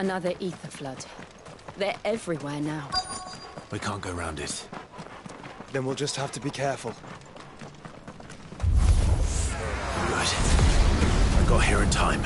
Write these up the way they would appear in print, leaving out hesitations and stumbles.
Another ether flood. They're everywhere now. We can't go round it. Then we'll just have to be careful. Good. I got here in time.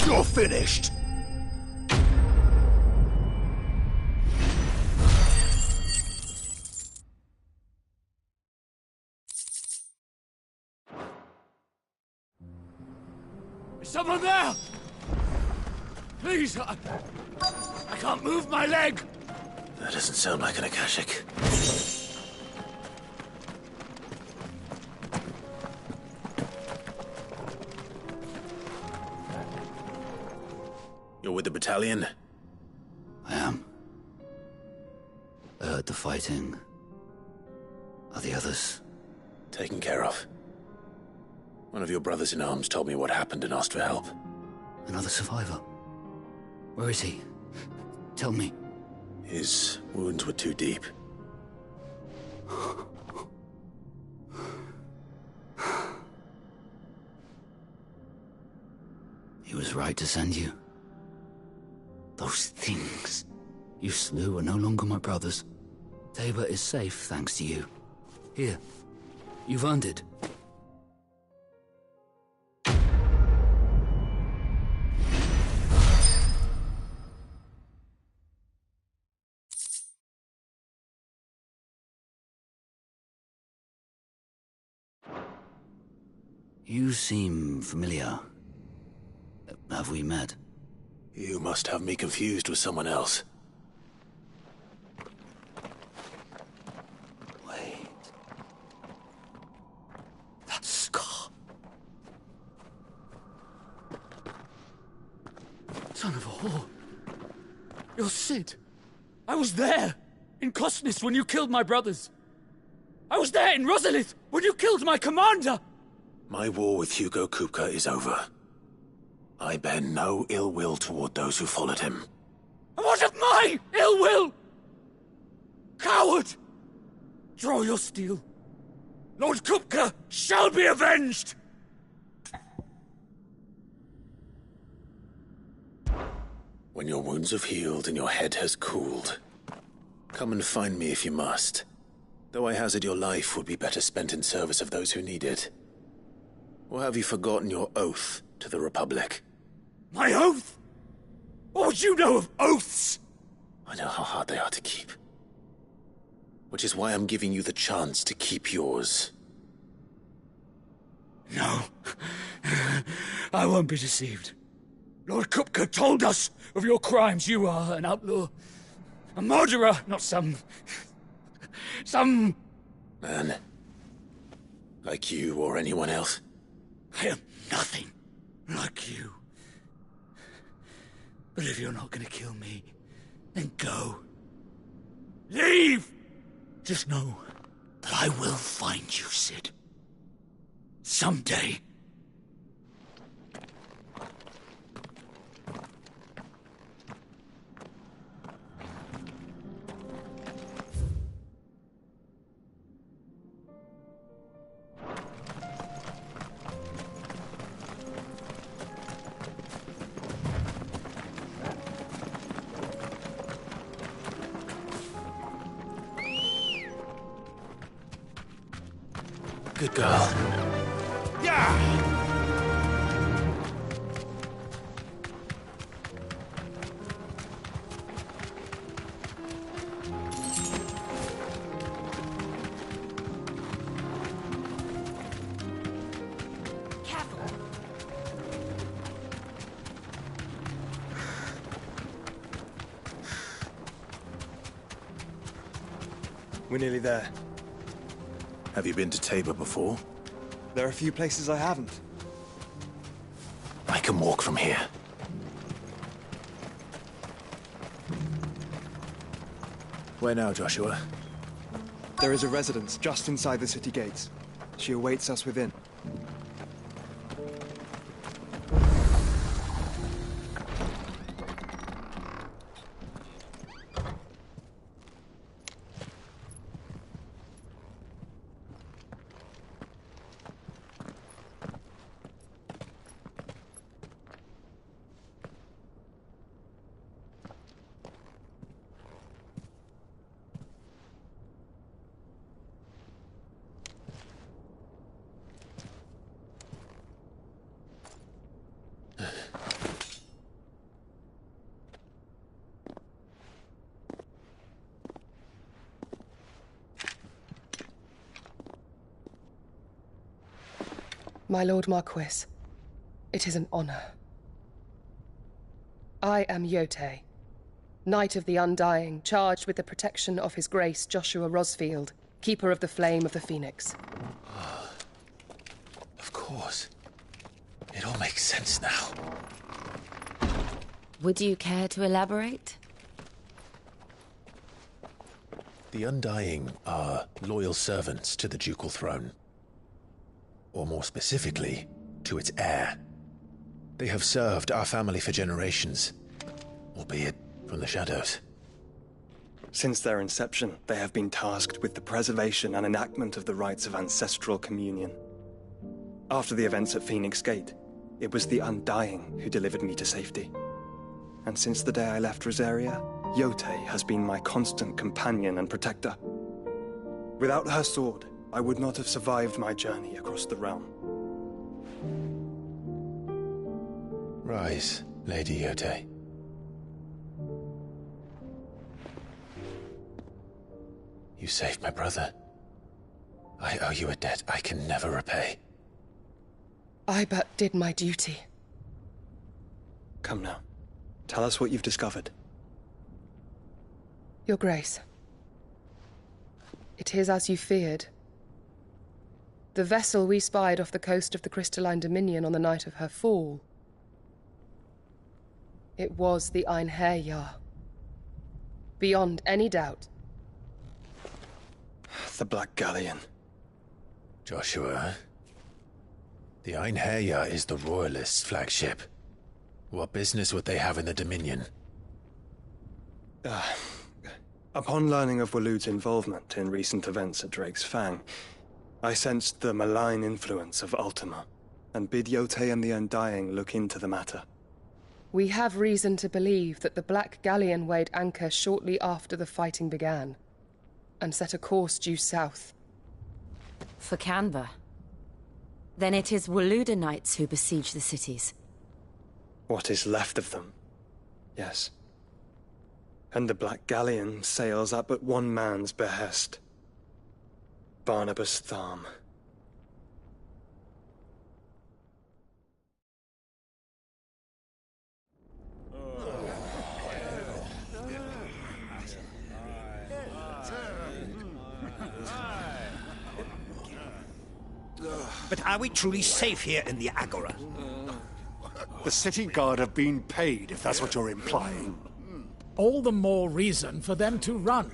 You're finished! Is someone there? Please, I can't move my leg! That doesn't sound like an Akashic. You're with the battalion? I am. I heard the fighting. Are the others? Taken care of. One of your brothers in arms told me what happened and asked for help. Another survivor? Where is he? Tell me. His wounds were too deep. He was right to send you. Those things you slew are no longer my brothers. Tabor is safe thanks to you. Here, you've earned it. You seem familiar. Have we met? You must have me confused with someone else. Wait. That scar. Son of a whore. You're Sid. I was there, in Cosnis, when you killed my brothers. I was there in Rosalith, when you killed my commander! My war with Hugo Kupka is over. I bear no ill will toward those who followed him. And what of my ill will? Coward! Draw your steel. Lord Kupka shall be avenged! When your wounds have healed and your head has cooled, come and find me if you must. Though I hazard your life would be better spent in service of those who need it. Or have you forgotten your oath to the Republic? My oath? What would you know of oaths? I know how hard they are to keep. Which is why I'm giving you the chance to keep yours. No. I won't be deceived. Lord Kupka told us of your crimes. You are an outlaw. A murderer, not some... Man. Like you or anyone else. I am nothing like you. But if you're not gonna kill me, then go. Leave! Just know that I will find you, Sid. Someday. Good girl. Yeah! We're nearly there. Have you been to Tabor before? There are a few places I haven't. I can walk from here. Where now, Joshua? There is a residence just inside the city gates. She awaits us within. My Lord Marquis, it is an honor. I am Yote, Knight of the Undying, charged with the protection of His Grace Joshua Rosfield, Keeper of the Flame of the Phoenix. Of course. It all makes sense now. Would you care to elaborate? The Undying are loyal servants to the ducal throne. Or more specifically, to its heir. They have served our family for generations, albeit from the shadows. Since their inception, they have been tasked with the preservation and enactment of the rites of ancestral communion. After the events at Phoenix Gate, it was the Undying who delivered me to safety. And since the day I left Rosaria, Yote has been my constant companion and protector. Without her sword, I would not have survived my journey across the realm. Rise, Lady Yote. You saved my brother. I owe you a debt I can never repay. I but did my duty. Come now. Tell us what you've discovered. Your Grace. It is as you feared. The vessel we spied off the coast of the Crystalline Dominion on the night of her fall. It was the Einherjar. Beyond any doubt. The Black Galleon. Joshua, the Einherjar is the Royalists' flagship. What business would they have in the Dominion? Upon learning of Waloed's involvement in recent events at Drake's Fang, I sensed the malign influence of Ultima, and bid Yote and the Undying look into the matter. We have reason to believe that the Black Galleon weighed anchor shortly after the fighting began, and set a course due south. For Canva. Then it is Waloed knights who besiege the cities. What is left of them, yes. And the Black Galleon sails at but one man's behest. Barnabas Tharm. But are we truly safe here in the Agora? The city guard have been paid, if that's what you're implying. All the more reason for them to run.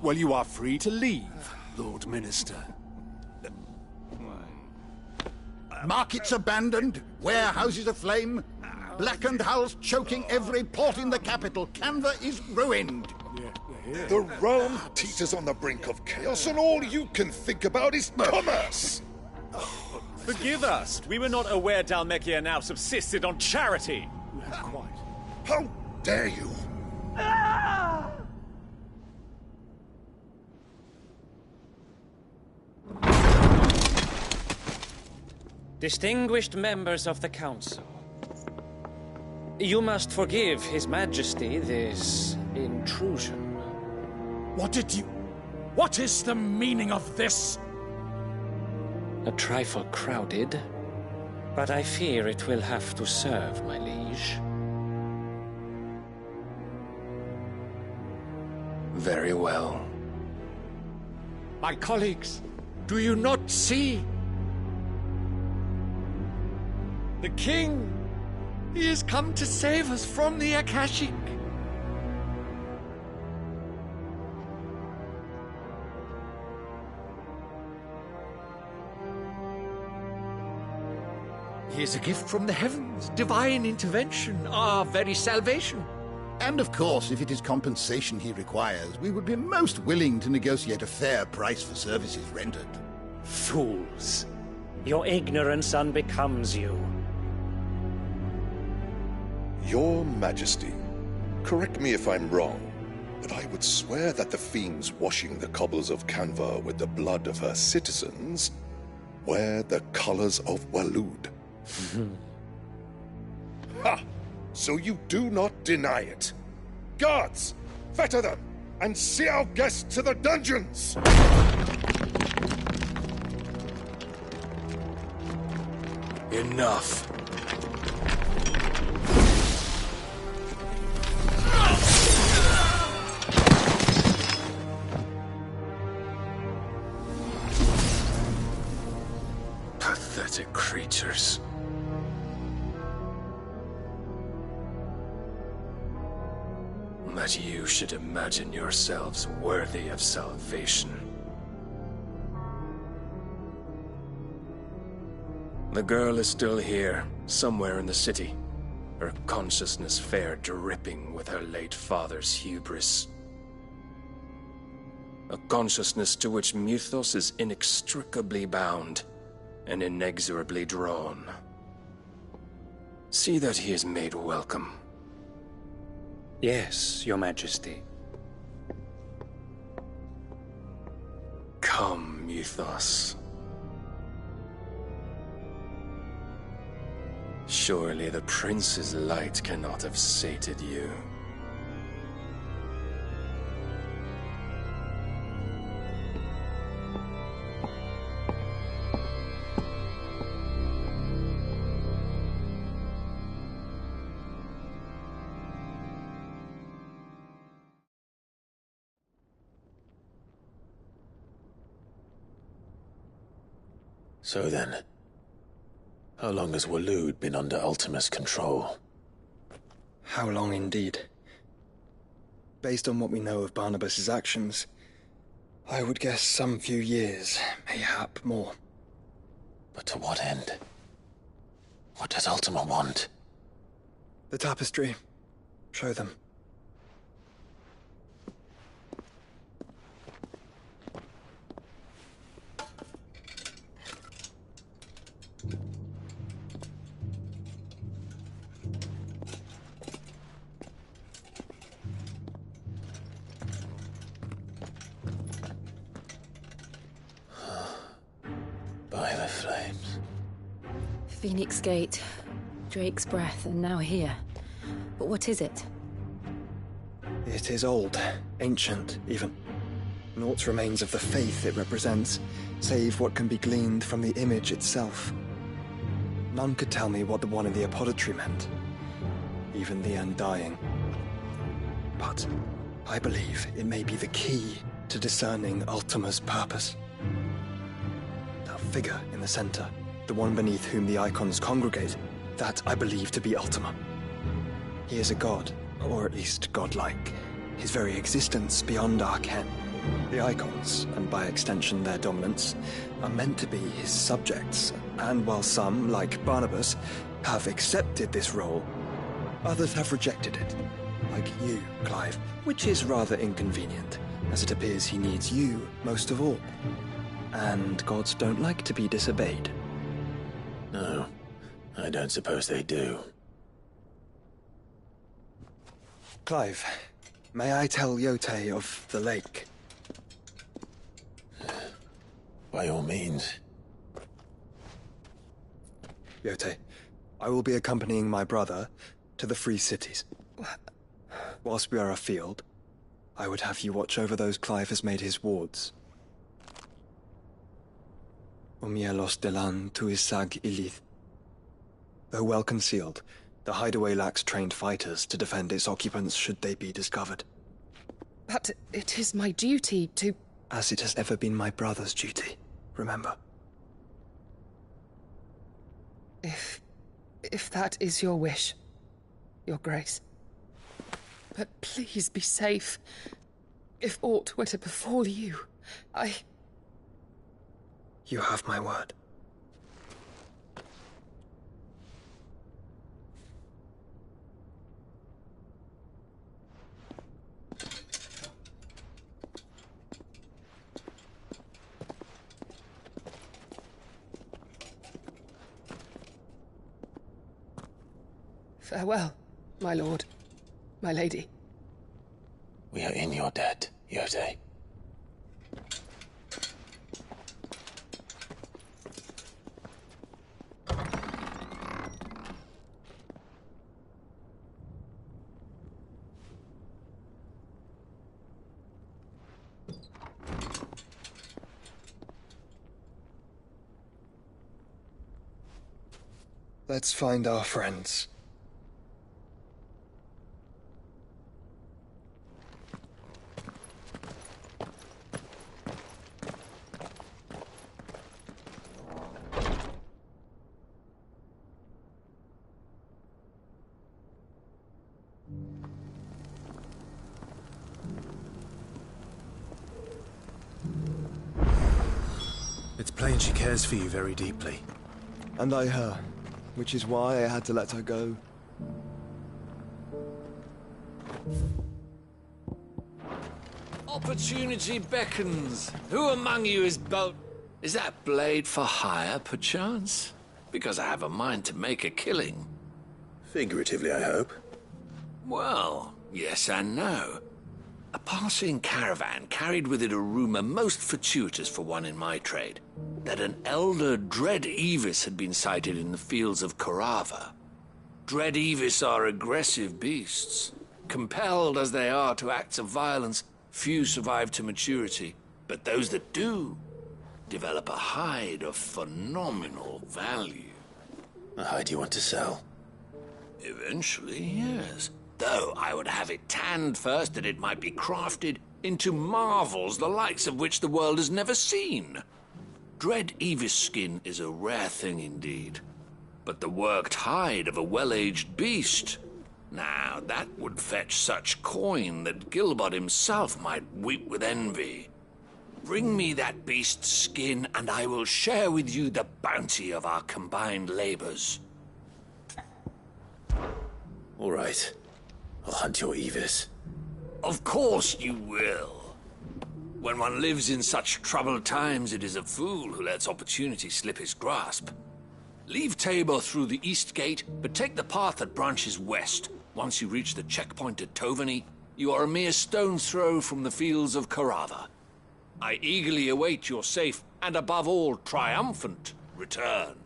Well, you are free to leave, Lord Minister. Markets abandoned, warehouses aflame, blackened hulls choking every port in the capital. Canva is ruined. The realm teeters on the brink of chaos, and all you can think about is commerce! Forgive us! We were not aware Dhalmekia now subsisted on charity! Quite. How dare you! Distinguished members of the Council, you must forgive His Majesty this intrusion. What is the meaning of this? A trifle crowded, but I fear it will have to serve, my liege. Very well. My colleagues, do you not see? The king! He has come to save us from the Akashic! He is a gift from the heavens, divine intervention, our very salvation. And of course, if it is compensation he requires, we would be most willing to negotiate a fair price for services rendered. Fools! Your ignorance unbecomes you. Your Majesty, correct me if I'm wrong, but I would swear that the fiends washing the cobbles of Canva with the blood of her citizens wear the colors of Waloed. Ha! So you do not deny it. Guards, fetter them, and see our guests to the dungeons! Enough. Pathetic creatures. That you should imagine yourselves worthy of salvation. The girl is still here, somewhere in the city, her consciousness fair dripping with her late father's hubris. A consciousness to which Mythos is inextricably bound and inexorably drawn. See that he is made welcome. Yes, Your Majesty. Come, Mythos. Surely the prince's light cannot have sated you. So then, how long has Waloed been under Ultima's control? How long indeed? Based on what we know of Barnabas's actions, I would guess some few years, mayhap more. But to what end? What does Ultima want? The tapestry. Show them. By the flames. Phoenix Gate, Drake's Breath, and now here. But what is it? It is old, ancient, even. Naught remains of the faith it represents, save what can be gleaned from the image itself. None could tell me what the one in the apothecary meant, even the Undying. But I believe it may be the key to discerning Ultima's purpose. That figure in the center, the one beneath whom the icons congregate, that I believe to be Ultima. He is a god, or at least godlike, his very existence beyond our ken. The icons, and by extension their dominance, are meant to be his subjects, and while some, like Barnabas, have accepted this role, others have rejected it, like you, Clive, which is rather inconvenient, as it appears he needs you most of all. And gods don't like to be disobeyed. No, I don't suppose they do. Clive, may I tell Yote of the lake? By all means. Yote, I will be accompanying my brother to the Free Cities. Whilst we are afield, I would have you watch over those Clive has made his wards. Umielos delan tuisag ilith. Though well concealed, the hideaway lacks trained fighters to defend its occupants should they be discovered. But it is my duty to... as it has ever been my brother's duty, remember? If that is your wish, Your Grace. But please be safe. If aught were to befall you, You have my word. Farewell, my lord, my lady. We are in your debt, Yode. Let's find our friends. It's plain she cares for you very deeply. And I her, which is why I had to let her go. Opportunity beckons. Who among you is Is that blade for hire, perchance? Because I have a mind to make a killing. Figuratively, I hope. Well, yes and no. A passing caravan carried with it a rumor most fortuitous for one in my trade, that an elder Dread Evis had been sighted in the fields of Carava. Dread Evis are aggressive beasts. Compelled as they are to acts of violence, few survive to maturity, but those that do develop a hide of phenomenal value. A hide you want to sell? Eventually, yes. Though I would have it tanned first that it might be crafted into marvels the likes of which the world has never seen. Dread Evis skin is a rare thing indeed. But the worked hide of a well-aged beast, now that would fetch such coin that Gilbert himself might weep with envy. Bring me that beast's skin, and I will share with you the bounty of our combined labors. All right. I'll hunt your Evis. Of course you will. When one lives in such troubled times, it is a fool who lets opportunity slip his grasp. Leave Tabor through the east gate, but take the path that branches west. Once you reach the checkpoint at Tovany, you are a mere stone's throw from the fields of Carava. I eagerly await your safe, and above all, triumphant return.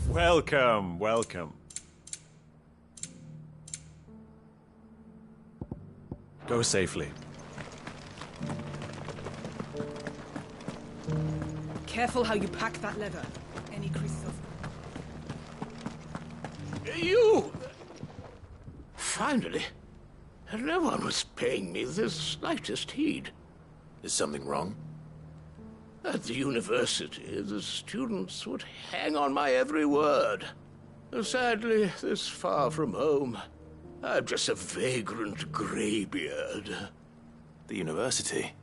Welcome, welcome. Go safely. Careful how you pack that leather. Any creases of... You! Finally. No one was paying me the slightest heed. Is something wrong? At the university, the students would hang on my every word. Sadly, this far from home, I'm just a vagrant greybeard. The university?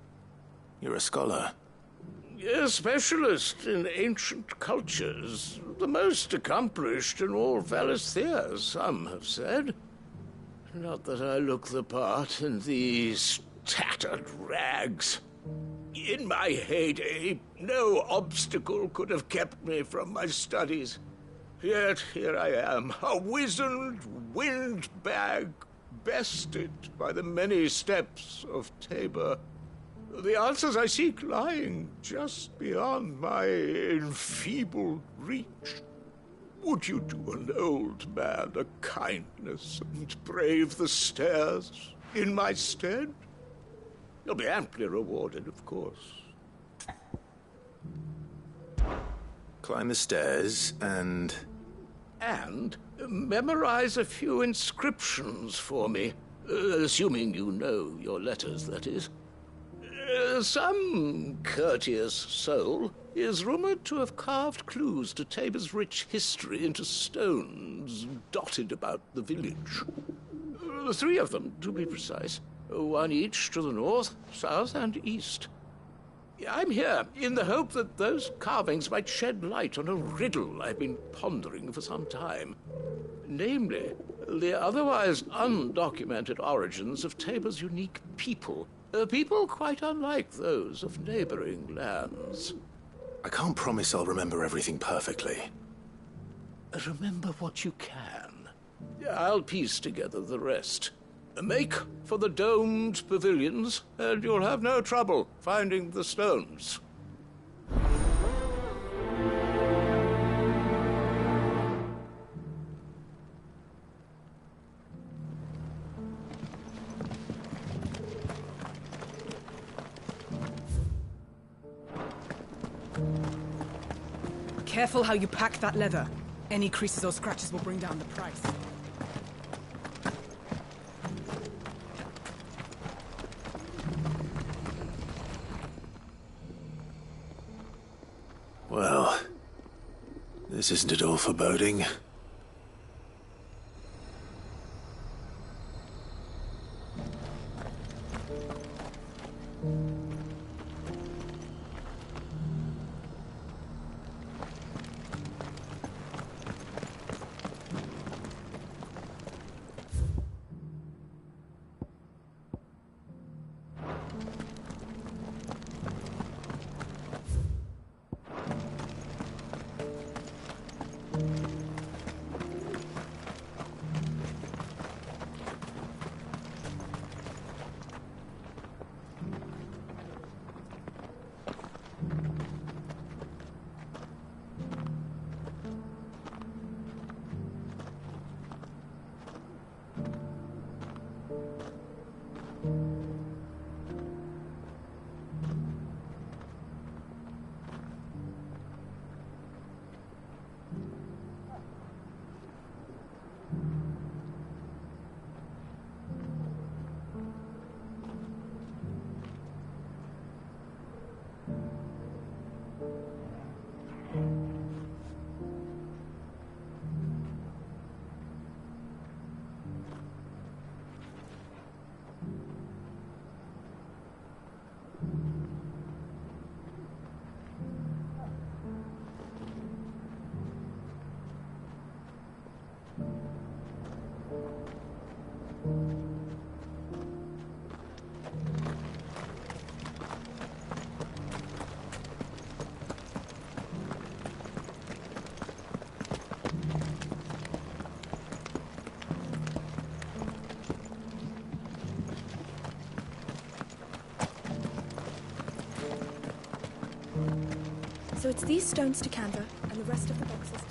You're a scholar. A specialist in ancient cultures. The most accomplished in all Valisthea, some have said. Not that I look the part in these tattered rags. In my heyday, no obstacle could have kept me from my studies. Yet here I am, a wizened windbag, bested by the many steps of Tabor. The answers I seek lying just beyond my enfeebled reach. Would you do an old man a kindness and brave the stairs? in my stead? You'll be amply rewarded, of course. Climb the stairs and... And memorize a few inscriptions for me. Assuming you know your letters, that is. Some courteous soul is rumored to have carved clues to Tabor's rich history into stones dotted about the village. 3 of them, to be precise. 1 each to the north, south, and east. I'm here in the hope that those carvings might shed light on a riddle I've been pondering for some time. Namely, the otherwise undocumented origins of Tabor's unique people. People quite unlike those of neighboring lands. I can't promise I'll remember everything perfectly. Remember what you can. I'll piece together the rest. Make for the domed pavilions, and you'll have no trouble finding the stones. Careful how you pack that leather. Any creases or scratches will bring down the price. Well, this isn't at all foreboding. So it's these stones to Canva, and the rest of the boxes.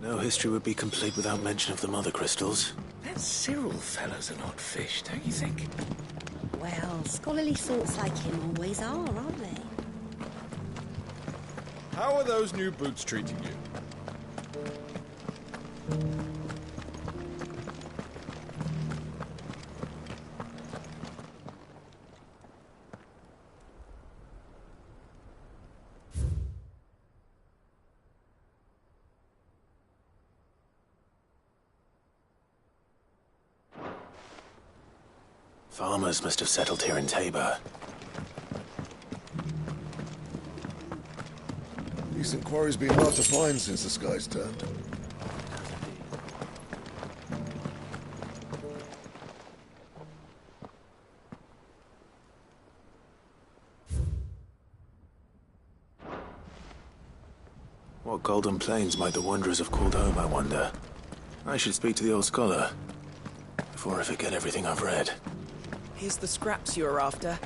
No history would be complete without mention of the mother crystals. That Cyril fellow's an odd fish, don't you think? Well, scholarly sorts like him always are, aren't they? How are those new boots treating you? Farmers must have settled here in Tabor. Decent quarry's been hard to find since the skies turned. What golden plains might the wanderers have called home, I wonder? I should speak to the old scholar before I forget everything I've read. Here's the scraps you were after.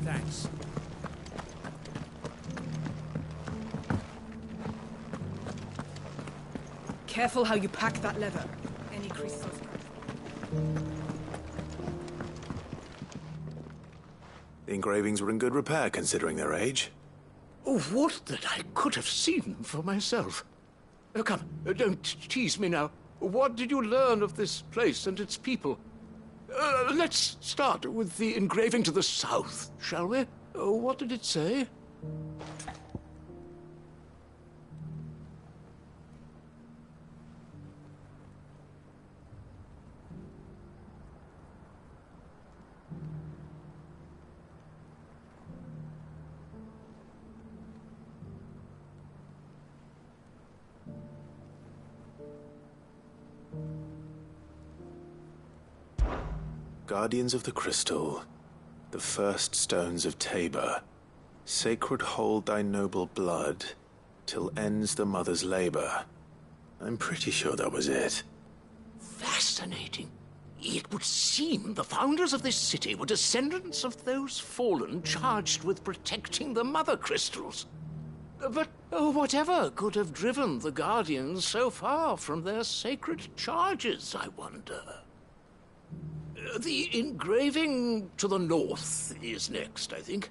Thanks. Careful how you pack that leather. Any creases or scraps. The engravings were in good repair, considering their age. Oh, would that I could have seen them for myself. Come, don't tease me now. What did you learn of this place and its people? Let's start with the engraving to the south, shall we? What did it say? Guardians of the Crystal, the first stones of Tabor, sacred hold thy noble blood, till ends the mother's labor. I'm pretty sure that was it. Fascinating. It would seem the founders of this city were descendants of those fallen charged with protecting the mother crystals. But whatever could have driven the Guardians so far from their sacred charges, I wonder? The engraving to the north is next, I think.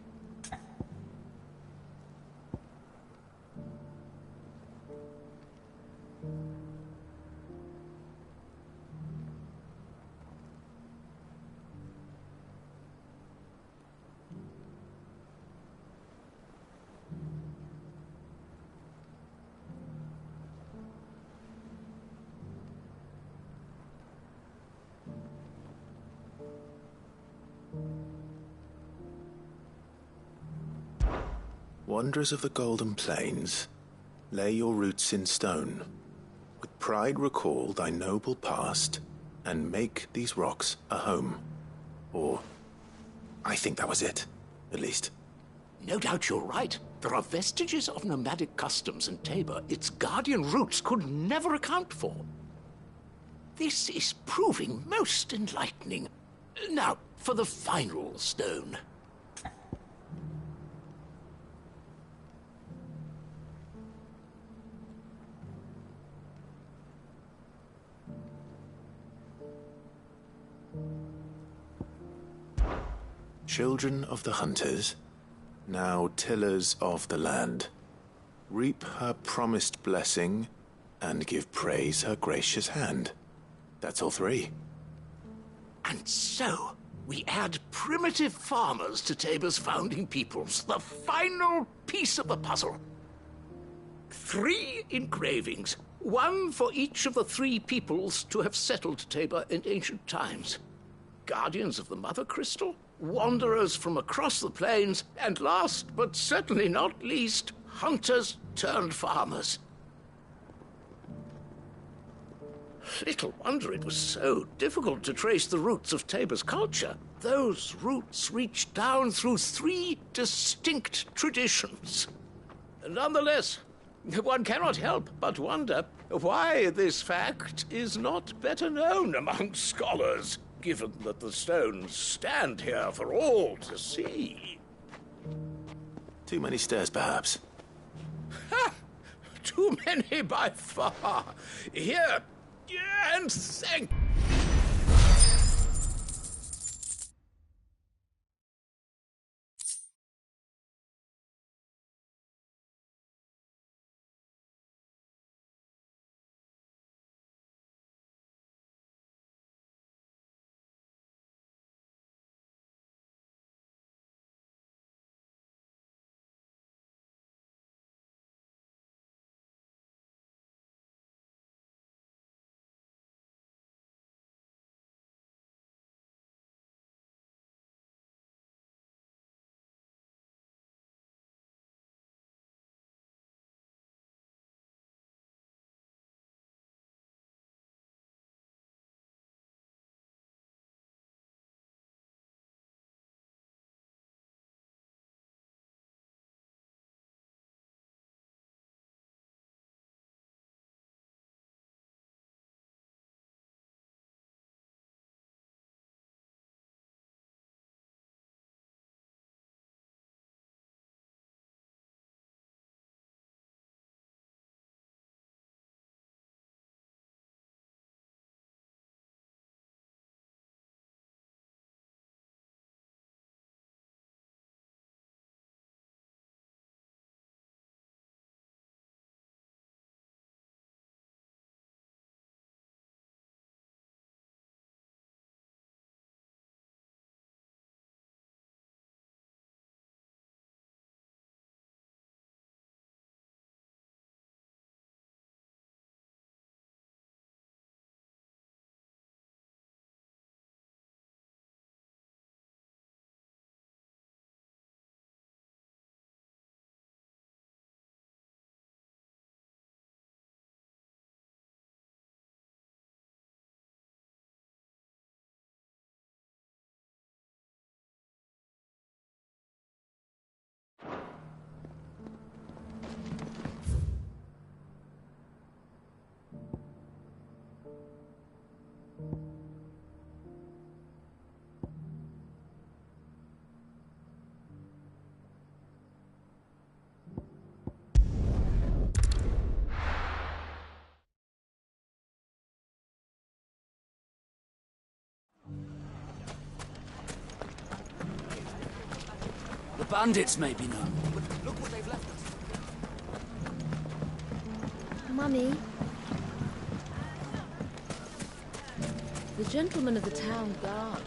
Wanderers of the Golden Plains, lay your roots in stone. With pride recall thy noble past, and make these rocks a home. Or, I think that was it, at least. No doubt you're right. There are vestiges of nomadic customs in Tabor its guardian roots could never account for. This is proving most enlightening. Now, for the final stone. Children of the hunters, now tillers of the land, reap her promised blessing and give praise her gracious hand. That's all three. And so, we add primitive farmers to Tabor's founding peoples, the final piece of the puzzle. 3 engravings, one for each of the 3 peoples to have settled Tabor in ancient times. Guardians of the Mother Crystal, wanderers from across the plains, and last but certainly not least, hunters turned farmers. Little wonder it was so difficult to trace the roots of Tabor's culture. Those roots reach down through 3 distinct traditions. Nonetheless, one cannot help but wonder why this fact is not better known among scholars, given that the stones stand here for all to see. Too many stairs, perhaps. Ha! Too many by far. Here, and thank... bandits may be known, but look what they've left us. Mummy. The gentleman of the town guard.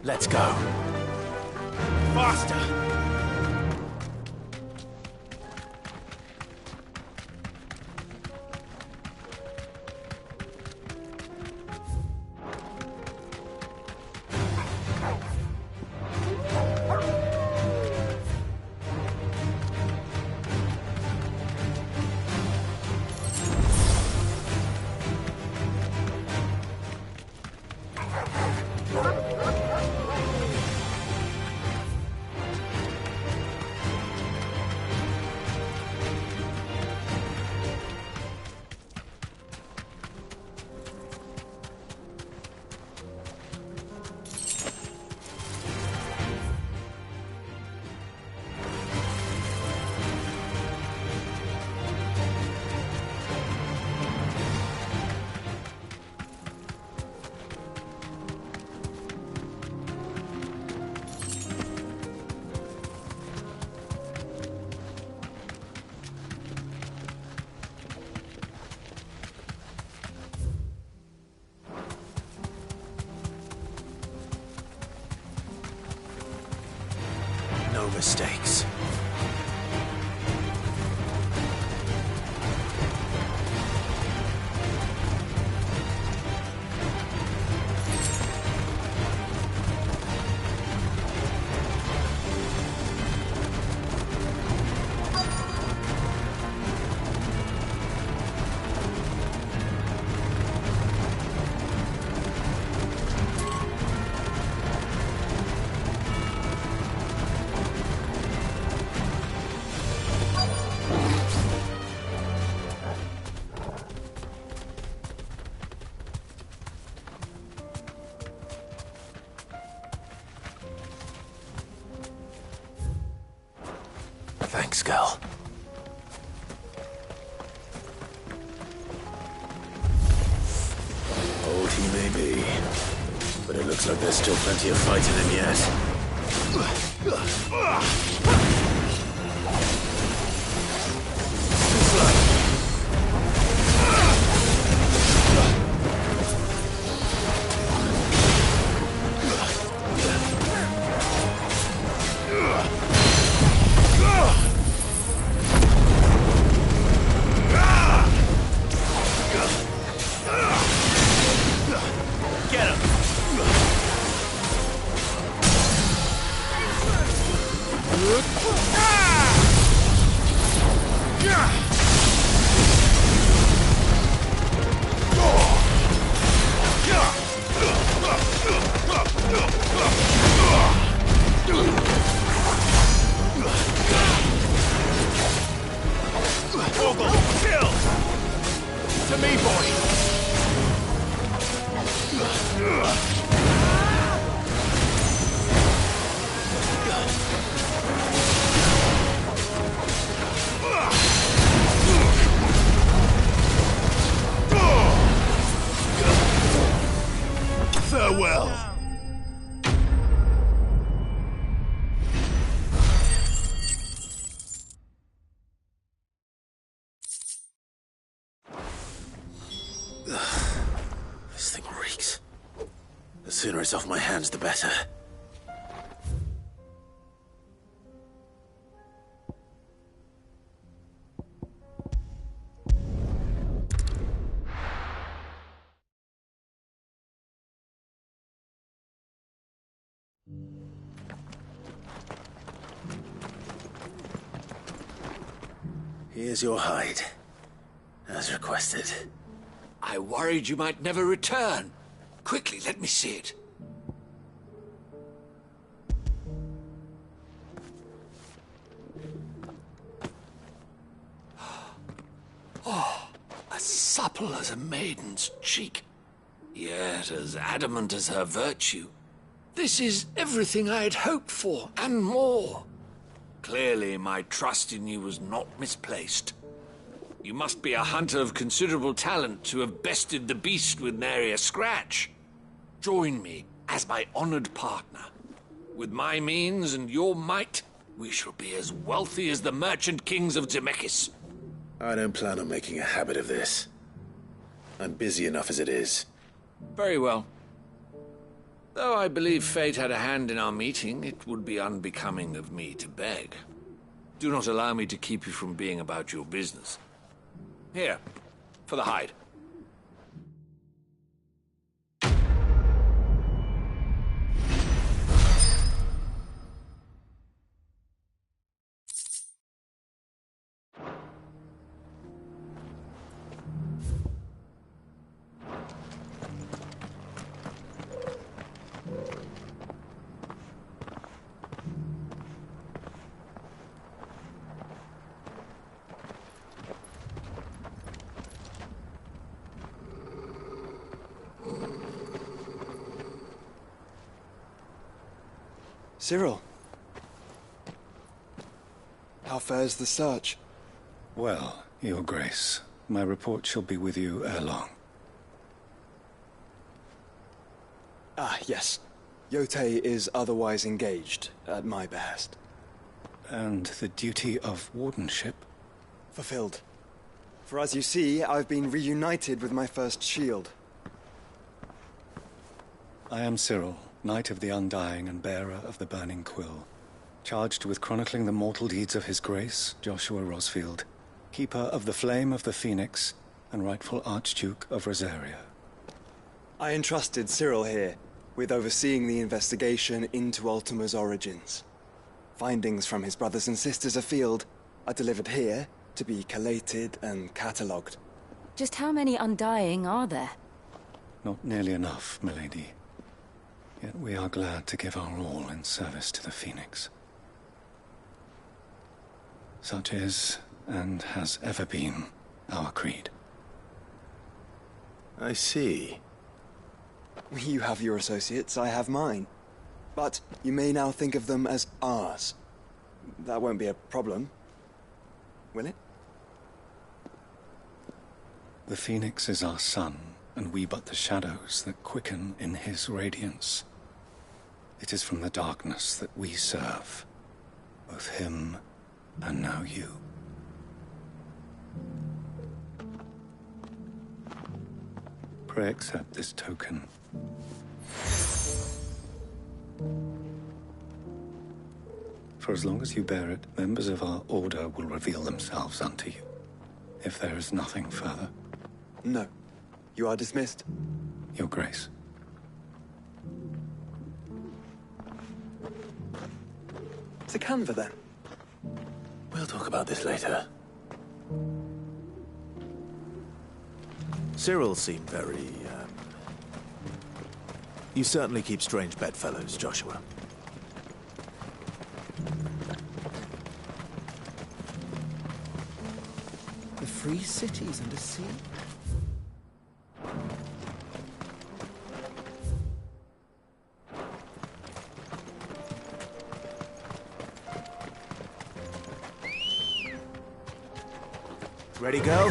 Let's go. Faster! No mistakes. Thanks, girl. Old he may be, but it looks like there's still plenty of fight in him yet. Farewell. This thing reeks. The sooner it's off my hands, the better. Here's your hide, as requested. I worried you might never return. Quickly, let me see it. Oh, as supple as a maiden's cheek, yet as adamant as her virtue. This is everything I had hoped for, and more. Clearly, my trust in you was not misplaced. You must be a hunter of considerable talent to have bested the beast with nary a scratch. Join me as my honored partner. With my means and your might, we shall be as wealthy as the merchant kings of Zemeckis. I don't plan on making a habit of this. I'm busy enough as it is. Very well. Though I believe fate had a hand in our meeting, it would be unbecoming of me to beg. Do not allow me to keep you from being about your business. Here, for the hide. Cyril. How fares the search? Well, Your Grace, my report shall be with you ere long. Ah, yes. Yotei is otherwise engaged, at my behest. And the duty of wardenship? Fulfilled. For as you see, I've been reunited with my first shield. I am Cyril, Knight of the Undying and bearer of the Burning Quill, charged with chronicling the mortal deeds of His Grace, Joshua Rosfield, Keeper of the Flame of the Phoenix, and rightful Archduke of Rosaria. I entrusted Cyril here with overseeing the investigation into Ultima's origins. Findings from his brothers and sisters afield are delivered here to be collated and catalogued. Just how many Undying are there? Not nearly enough, milady. Yet we are glad to give our all in service to the Phoenix. Such is, and has ever been, our creed. I see. You have your associates, I have mine. But you may now think of them as ours. That won't be a problem, will it? The Phoenix is our sun, and we but the shadows that quicken in his radiance. It is from the darkness that we serve, both him and now you. Pray accept this token. For as long as you bear it, members of our order will reveal themselves unto you. If there is nothing further. No. You are dismissed. Your Grace. To Canva, then. We'll talk about this later. Cyril seemed very, You certainly keep strange bedfellows, Joshua. The free cities and the sea. Ready, go?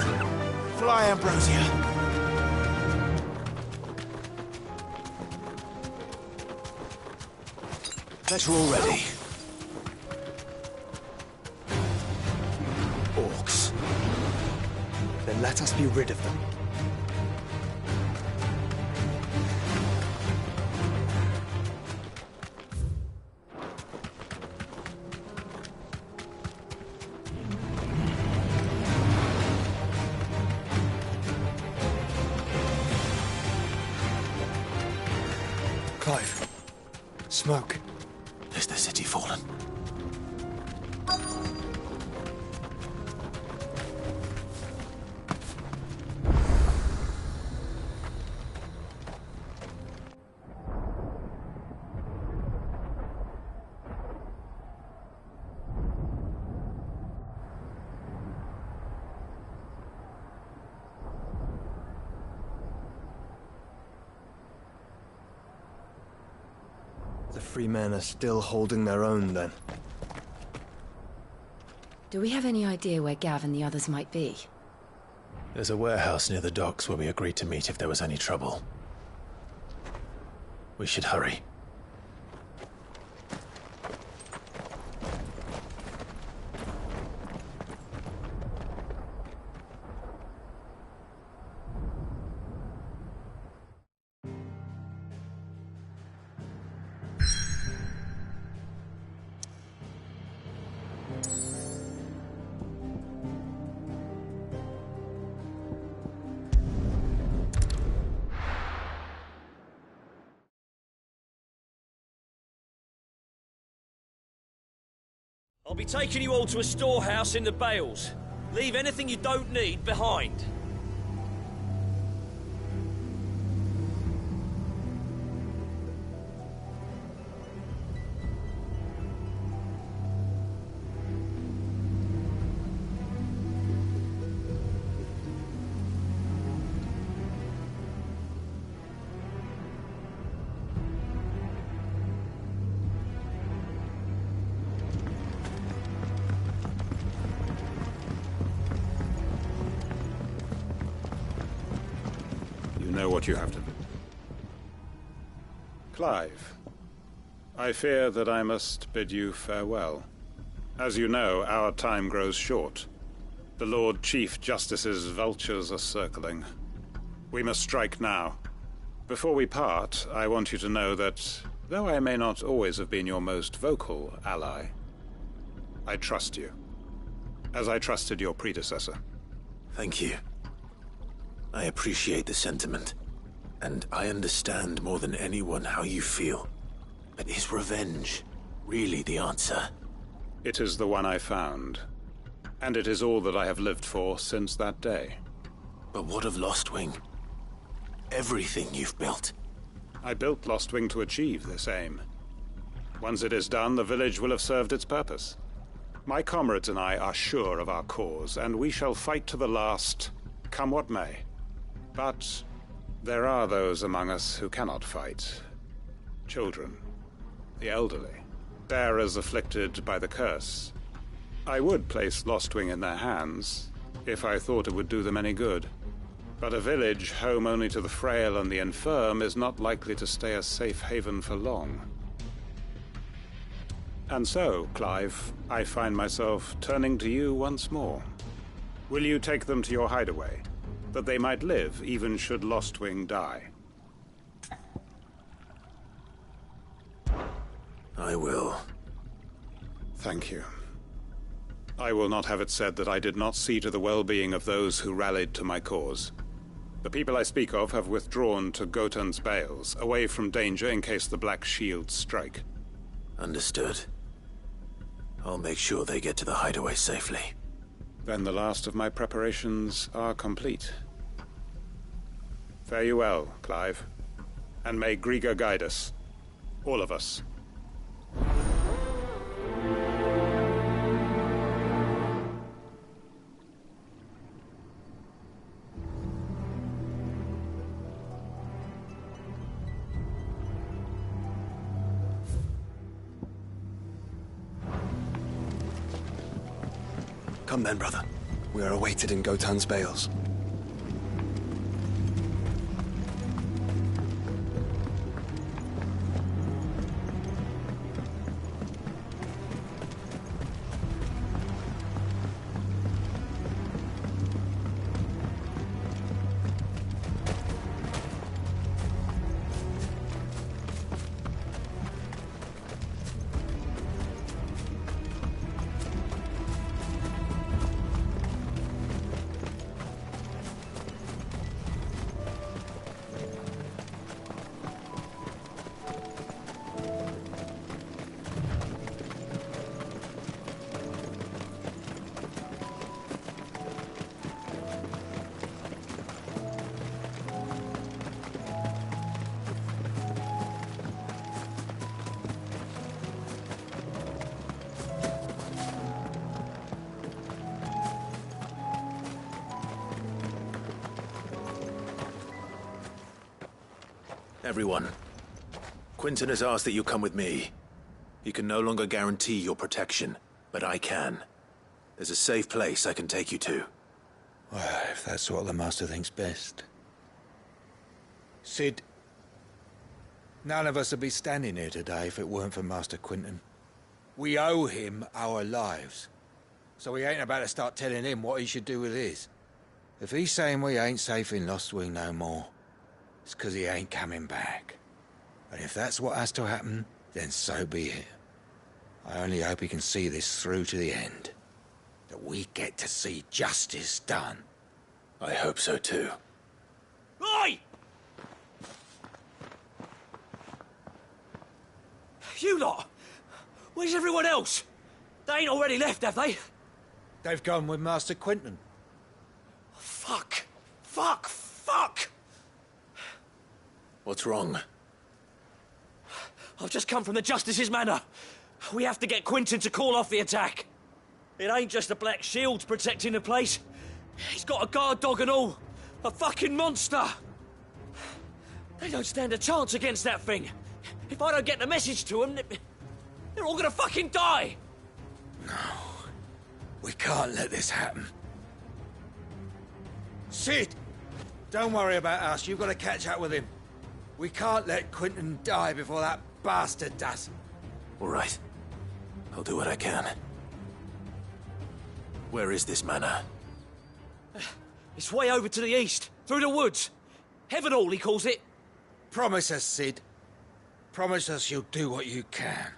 Fly, Ambrosia. Bet you're all ready. Orcs. Then let us be rid of them. Clive. Smoke. Is the city fallen? The free men are still holding their own, then. Do we have any idea where Gav and the others might be? There's a warehouse near the docks where we agreed to meet if there was any trouble. We should hurry. I'll be taking you all to a storehouse in the Bales. Leave anything you don't need behind. Know what you have to do. Clive, I fear that I must bid you farewell. As you know, our time grows short. The Lord Chief Justice's vultures are circling. We must strike now. Before we part, I want you to know that, though I may not always have been your most vocal ally, I trust you, as I trusted your predecessor. Thank you. I appreciate the sentiment, and I understand more than anyone how you feel. But is revenge really the answer? It is the one I found, and it is all that I have lived for since that day. But what of Lostwing? Everything you've built. I built Lostwing to achieve this aim. Once it is done, the village will have served its purpose. My comrades and I are sure of our cause, and we shall fight to the last, come what may. But there are those among us who cannot fight. Children, the elderly, bearers afflicted by the curse. I would place Lostwing in their hands, if I thought it would do them any good. But a village home only to the frail and the infirm is not likely to stay a safe haven for long. And so, Clive, I find myself turning to you once more. Will you take them to your hideaway, that they might live even should Lostwing die? I will. Thank you. I will not have it said that I did not see to the well-being of those who rallied to my cause. The people I speak of have withdrawn to Gotan's Bales, away from danger in case the Black Shields strike. Understood. I'll make sure they get to the hideaway safely. Then the last of my preparations are complete. Fare you well, Clive. And may Griga guide us. All of us. Come then, brother. We are awaited in Gotan's Bales. Everyone, Quinton has asked that you come with me. He can no longer guarantee your protection, but I can. There's a safe place I can take you to. Well, if that's what the Master thinks best. Cid, none of us would be standing here today if it weren't for Master Quinton. We owe him our lives. So we ain't about to start telling him what he should do with his. If he's saying we ain't safe in Lostwing no more, it's 'cause he ain't coming back. And if that's what has to happen, then so be it. I only hope he can see this through to the end. That we get to see justice done. I hope so too. Oi! You lot! Where's everyone else? They ain't already left, have they? They've gone with Master Quinton. Fuck! Fuck! Fuck! What's wrong? I've just come from the Justice's Manor. We have to get Quinton to call off the attack. It ain't just the Black Shields protecting the place. He's got a guard dog and all. A fucking monster. They don't stand a chance against that thing. If I don't get the message to them, they're all gonna fucking die. No. We can't let this happen. Cid! Don't worry about us. You've got to catch up with him. We can't let Quinton die before that bastard does. All right. I'll do what I can. Where is this manor? It's way over to the east, through the woods. Heavenhall, he calls it. Promise us, Cid. Promise us you'll do what you can.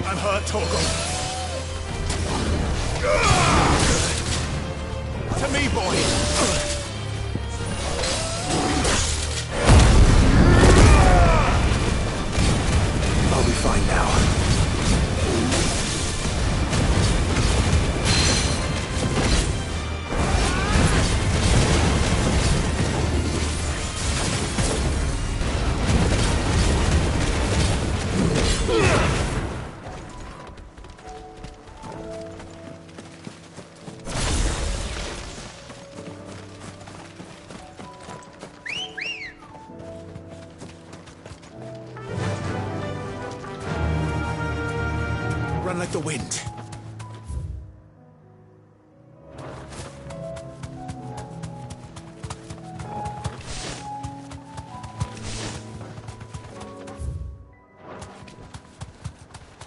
I'm hurt, Torgal. To me, boy. I'll be fine now. Run like the wind.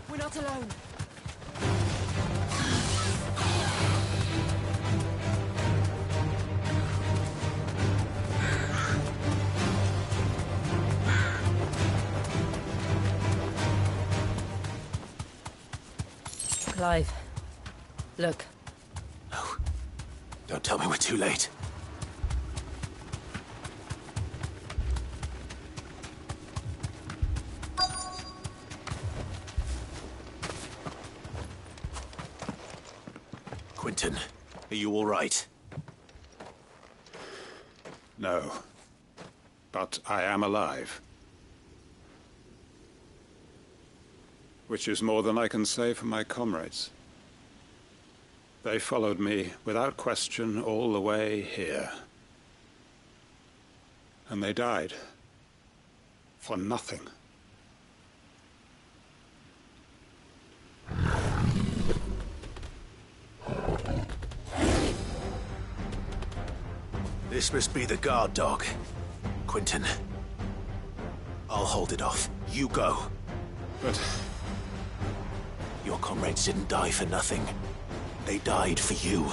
We're not alone. alive. Look. No. Don't tell me we're too late. Quentin, are you all right? No. But I am alive. Which is more than I can say for my comrades. They followed me without question all the way here. And they died. For nothing. This must be the guard dog. Quentin. I'll hold it off. You go. But... your comrades didn't die for nothing. They died for you.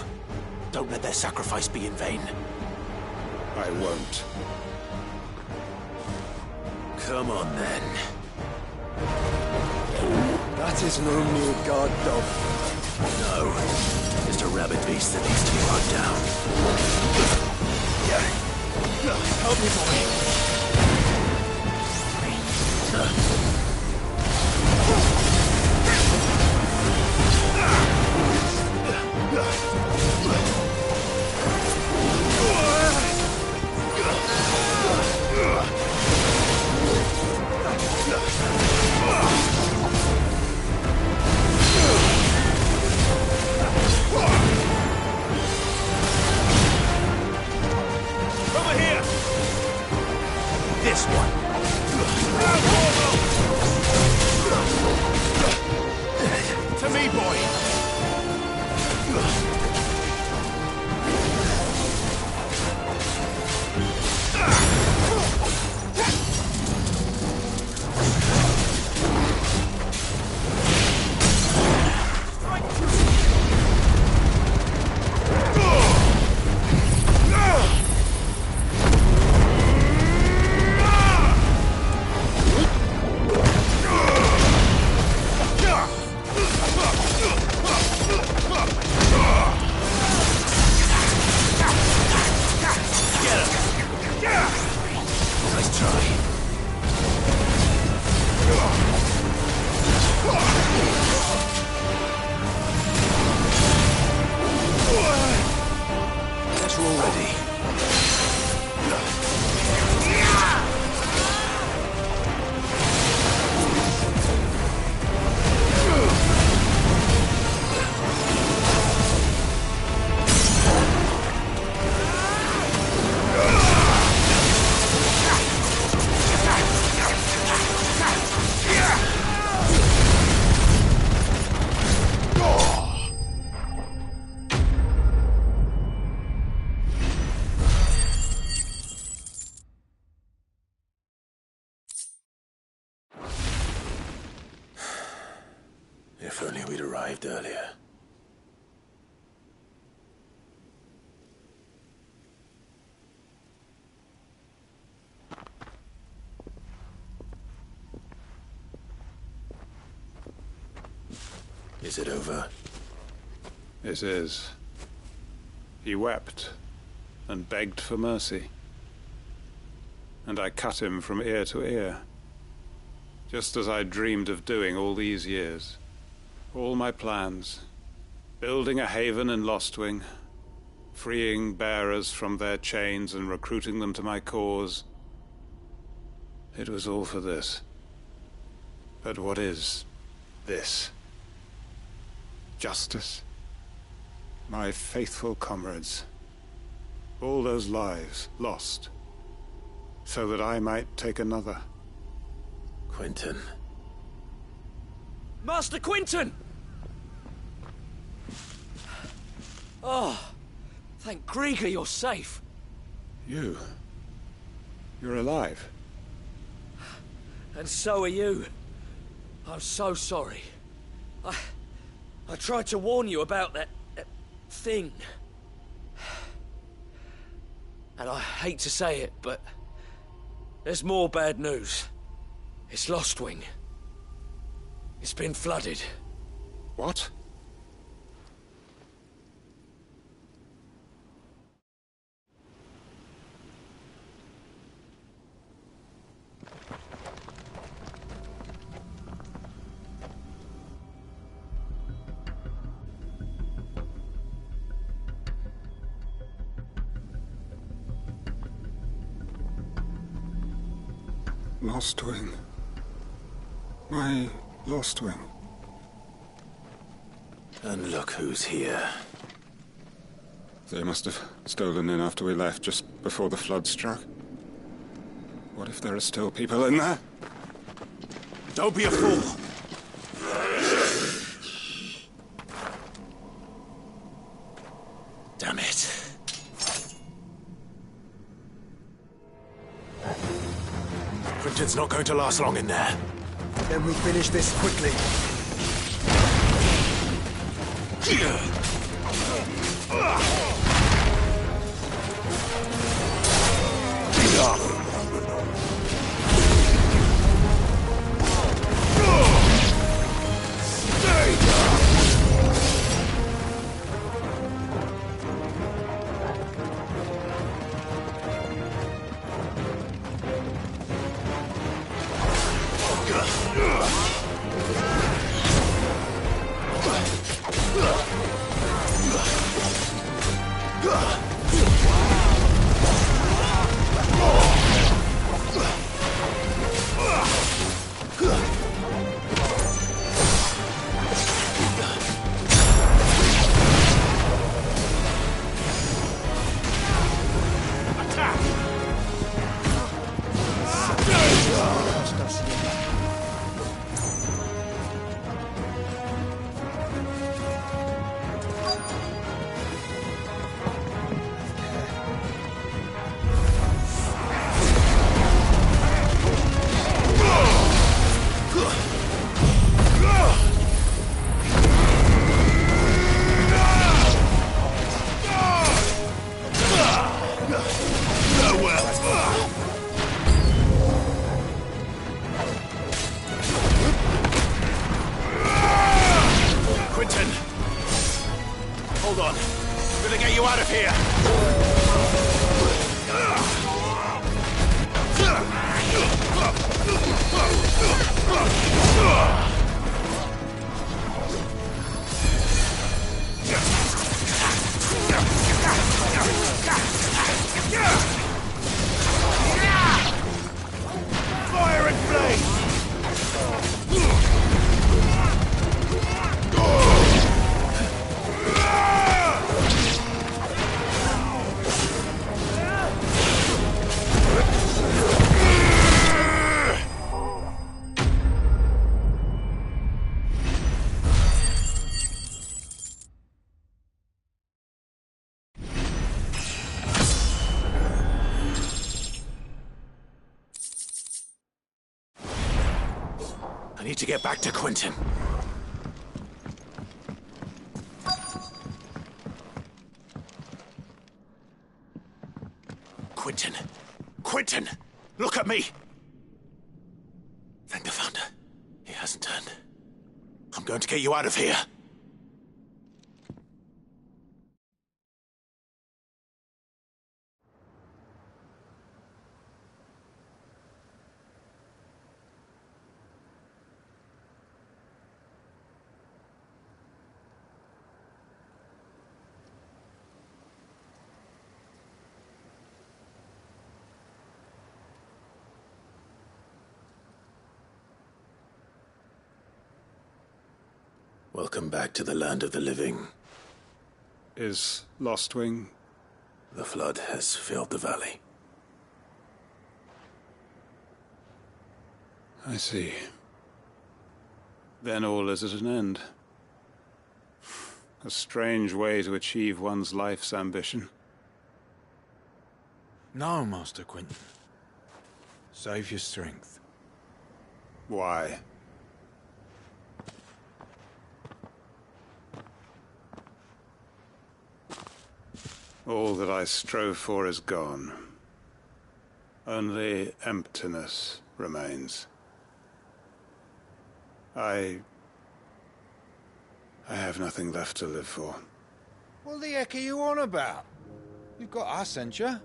Don't let their sacrifice be in vain. I won't. Come on, then. That is no mere guard dog. No. Just a rabid beast that needs to be run down. Help me, boy. Over here! This one. To me, boy! If only we'd arrived earlier. Is it over? It is. He wept and begged for mercy. And I cut him from ear to ear. Just as I dreamed of doing all these years. All my plans. Building a haven in Lostwing. Freeing bearers from their chains and recruiting them to my cause. It was all for this. But what is this? Justice? My faithful comrades. All those lives lost. So that I might take another. Quentin. Master Quentin! Oh, thank Grieger you're safe. You're alive. And so are you. I'm so sorry. I tried to warn you about that thing. And I hate to say it, but there's more bad news. It's Lostwing. It's been flooded. What? Lost Wing. My Lost Wing. And look who's here. They must have stolen in after we left, just before the flood struck. What if there are still people in there? Don't be a fool! Damn it. Quentin's not going to last long in there. Then we finish this quickly. I need to get back to Quentin. Quentin! Quentin! Look at me! Thank the Founder. He hasn't turned. I'm going to get you out of here. Welcome back to the land of the living. Is Lost Wing? The flood has filled the valley. I see. Then all is at an end. A strange way to achieve one's life's ambition. No, Master Quentin. Save your strength. Why? All that I strove for is gone. Only emptiness remains. I have nothing left to live for. What the heck are you on about? You've got us, ain't you?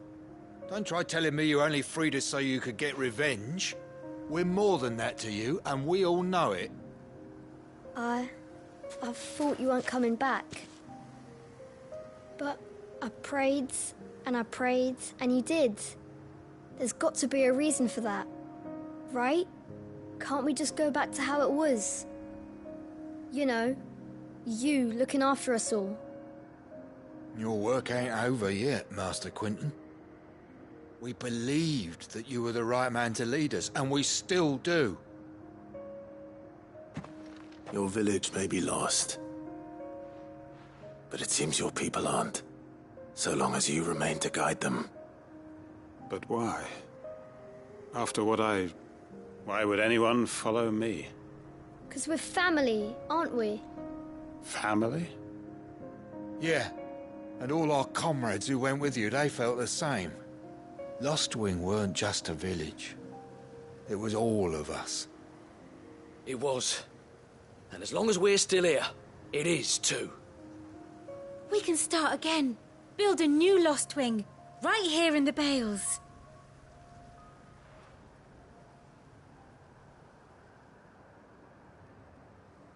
Don't try telling me you only freed us so you could get revenge. We're more than that to you, and we all know it. I thought you weren't coming back. But I prayed, and you did. There's got to be a reason for that. right? Can't we just go back to how it was? You know, you looking after us all. Your work ain't over yet, Master Quinton. We believed that you were the right man to lead us, and we still do. Your village may be lost, but it seems your people aren't, so long as you remain to guide them. But why? After what why would anyone follow me? 'Cause we're family, aren't we? Family? Yeah, and all our comrades who went with you, they felt the same. Lostwing weren't just a village. It was all of us. It was. And as long as we're still here, it is too. We can start again. Build a new Lostwing. Right here in the Bales.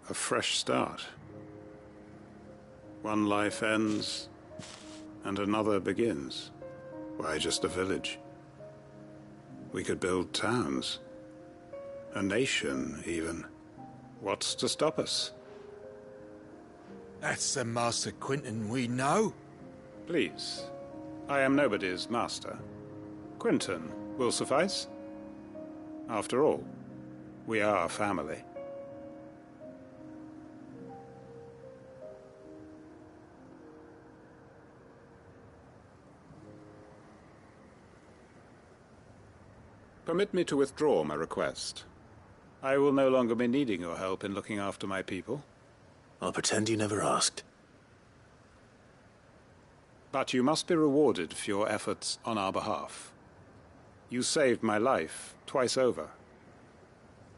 A fresh start. One life ends, and another begins. Why just a village? We could build towns. A nation, even. What's to stop us? That's the Master Quinton we know. Please. I am nobody's master. Quinton will suffice. After all, we are family. Permit me to withdraw my request. I will no longer be needing your help in looking after my people. I'll pretend you never asked. But you must be rewarded for your efforts on our behalf. You saved my life twice over.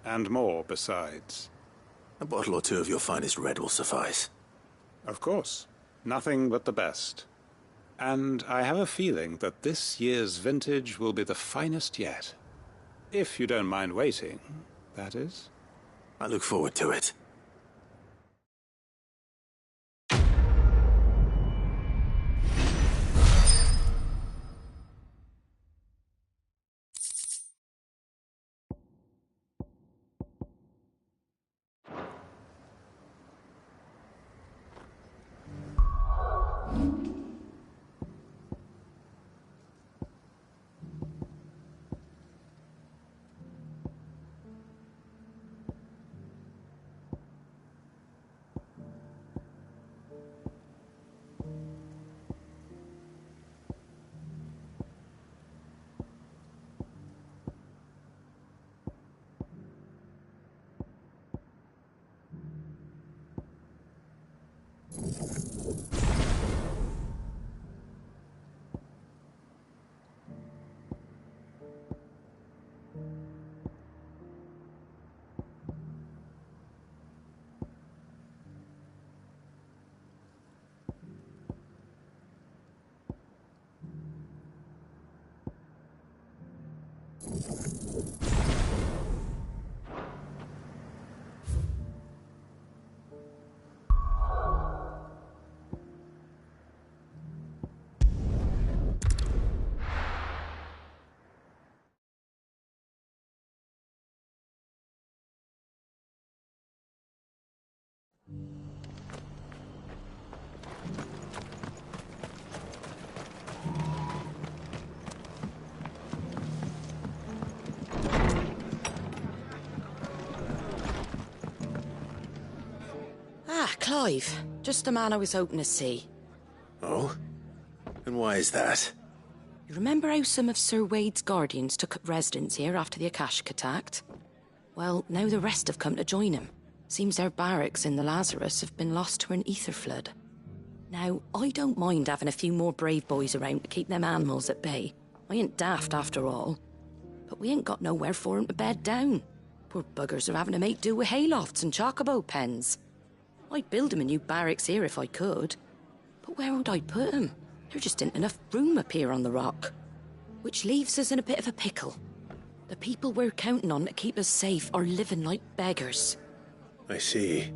And more besides. A bottle or two of your finest red will suffice. Of course. Nothing but the best. And I have a feeling that this year's vintage will be the finest yet. If you don't mind waiting, that is. I look forward to it. Clive. Just the man I was hoping to see. Oh? And why is that? You remember how some of Sir Wade's guardians took up residence here after the Akashic attacked? Well, now the rest have come to join him. Seems their barracks in the Lazarus have been lost to an ether flood. Now, I don't mind having a few more brave boys around to keep them animals at bay. I ain't daft after all. But we ain't got nowhere for 'em to bed down. Poor buggers are having to make do with haylofts and chocobo pens. I'd build 'em a new barracks here if I could. But where would I put 'em? There just ain't enough room up here on the rock. Which leaves us in a bit of a pickle. The people we're counting on to keep us safe are living like beggars. I see.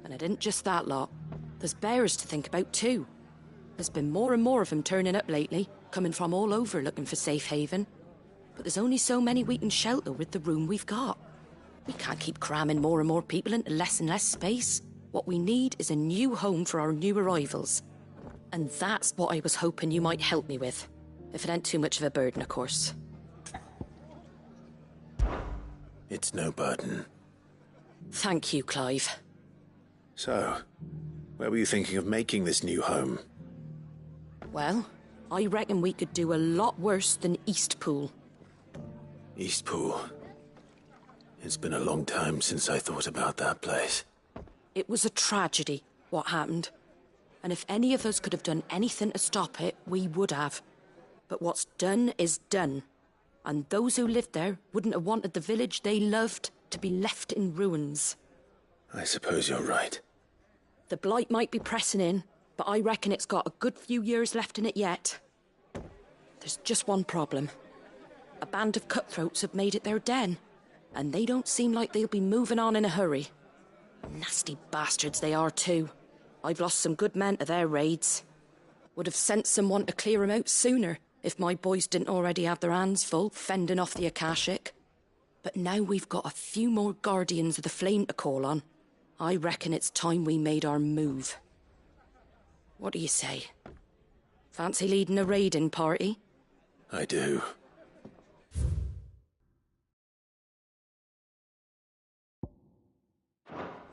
And it ain't just that lot. There's bears to think about too. There's been more and more of them turning up lately, coming from all over looking for safe haven. But there's only so many we can shelter with the room we've got. We can't keep cramming more and more people into less and less space. What we need is a new home for our new arrivals. And that's what I was hoping you might help me with. If it ain't too much of a burden, of course. It's no burden. Thank you, Clive. So, where were you thinking of making this new home? Well, I reckon we could do a lot worse than Eastpool. Eastpool. It's been a long time since I thought about that place. It was a tragedy, what happened. And if any of us could have done anything to stop it, we would have. But what's done is done. And those who lived there wouldn't have wanted the village they loved to be left in ruins. I suppose you're right. The blight might be pressing in, but I reckon it's got a good few years left in it yet. There's just one problem. A band of cutthroats have made it their den, and they don't seem like they'll be moving on in a hurry. Nasty bastards they are too. I've lost some good men to their raids. Would have sent someone to clear 'em out sooner, if my boys didn't already have their hands full fending off the Akashic. But now we've got a few more Guardians of the Flame to call on. I reckon it's time we made our move. What do you say? Fancy leading a raiding party? I do.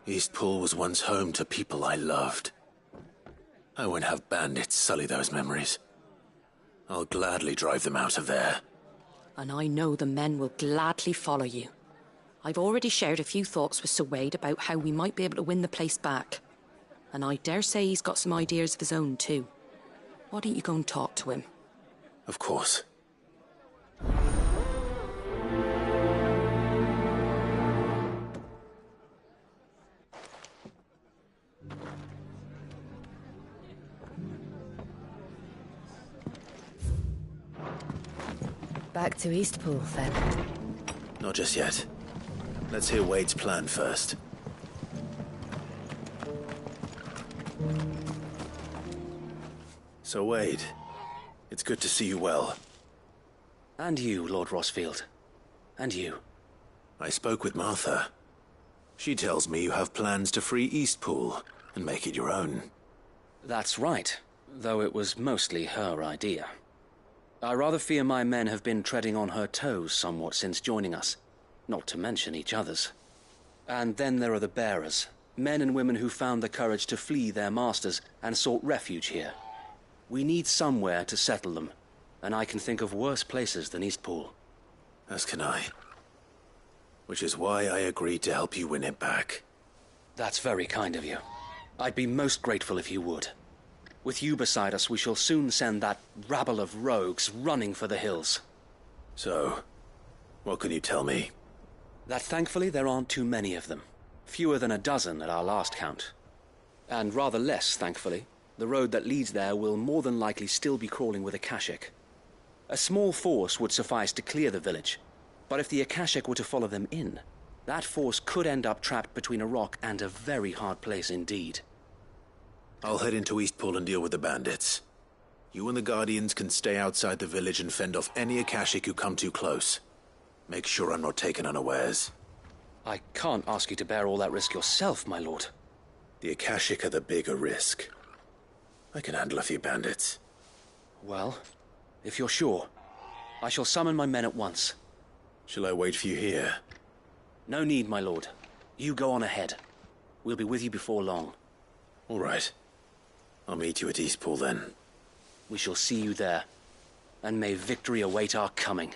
Eastpool was once home to people I loved. I won't have bandits sully those memories. I'll gladly drive them out of there. And I know the men will gladly follow you. I've already shared a few thoughts with Sir Wade about how we might be able to win the place back. And I dare say he's got some ideas of his own too. Why don't you go and talk to him? Of course. Back to Eastpool, then. Not just yet. Let's hear Wade's plan first. So, Wade, it's good to see you well. And you, Lord Rosfield. And you. I spoke with Martha. She tells me you have plans to free Eastpool and make it your own. That's right, though it was mostly her idea. I rather fear my men have been treading on her toes somewhat since joining us, not to mention each other's. And then there are the bearers, men and women who found the courage to flee their masters and sought refuge here. We need somewhere to settle them, and I can think of worse places than Eastpool. As can I. Which is why I agreed to help you win it back. That's very kind of you. I'd be most grateful if you would. With you beside us, we shall soon send that rabble of rogues running for the hills. So, what can you tell me? That thankfully there aren't too many of them. Fewer than a dozen at our last count. And rather less, thankfully. The road that leads there will more than likely still be crawling with Akashic. A small force would suffice to clear the village, but if the Akashic were to follow them in, that force could end up trapped between a rock and a very hard place indeed. I'll head into Eastpool and deal with the bandits. You and the Guardians can stay outside the village and fend off any Akashic who come too close. Make sure I'm not taken unawares. I can't ask you to bear all that risk yourself, my lord. The Akashic are the bigger risk. I can handle a few bandits. Well, if you're sure, I shall summon my men at once. Shall I wait for you here? No need, my lord. You go on ahead. We'll be with you before long. All right. I'll meet you at Eastpool then. We shall see you there. And may victory await our coming.